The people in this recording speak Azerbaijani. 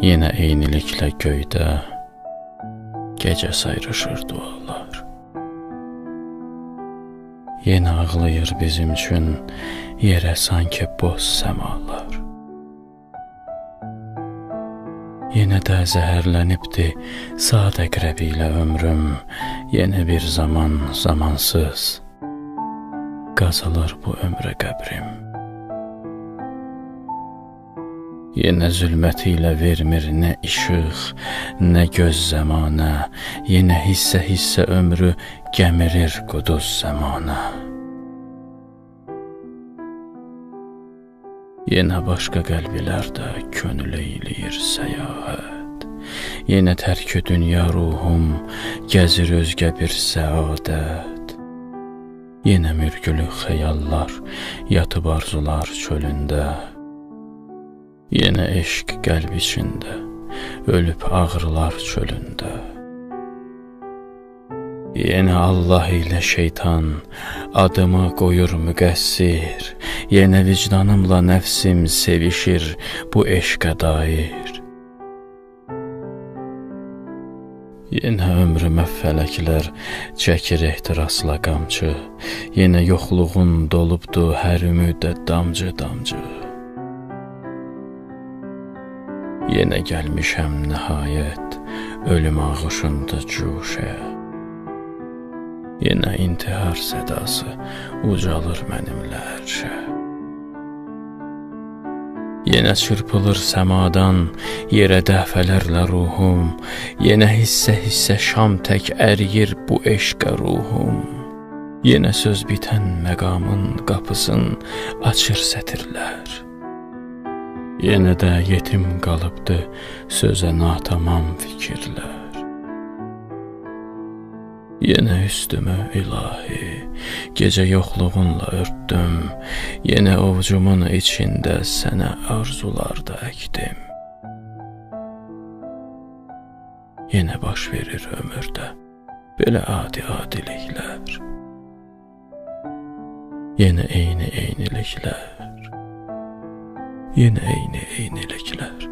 Yenə eyniliklə göydə gecə sayrışır dualar. Yenə ağlayır bizim üçün yerə sanki boz səmalar. Yenə də zəhərlənibdi sad əqrəbi ilə ömrüm. Yenə bir zaman zamansız qazılır bu ömrə qəbrim. Yenə zülməti ilə vermir nə işıq, nə göz zəmanə. Yenə hissə-hissə ömrü gəmirir quduz zəmanə. Yenə başqa qəlblər də könül eyləyir səyahət. Yenə tərk dünya ruhum gəzir özgə bir səadət. Yenə mürgülü xəyallar yatıb arzular çölündə. Yenə eşq qəlb içində ölüb ağrılar çölündə. Yenə Allah ilə şeytan adımı qoyur müqəssir. Yenə vicdanımla nəfsim sevişir bu eşqə dair. Yenə ömrümə fələklər çəkir ehtirasla qamçı. Yenə yoxluğun dolubdu hər ümidə damcı-damcı. Yenə gəlmişəm nəhayət ölüm ağuşunda cuşə. Yenə intihar sədası ucalır mənimlə ərşə. Yenə çırpılır səmadan yerə dəfələrlə ruhum. Yenə hissə-hissə şam tək əriyir bu eşqə ruhum. Yenə söz bitən məqamın qapısın açır sətirlər. Yenə də yetim qalıbdı sözə natamam fikirlər. Yenə üstümü ilahi gecə yoxluğunla örtdüm. Yenə ovcumun içində sənə arzular da əkdim. Yenə baş verir ömürdə belə adi-adiliklər. Yenə eyniliklər. Yenə eyniliklər.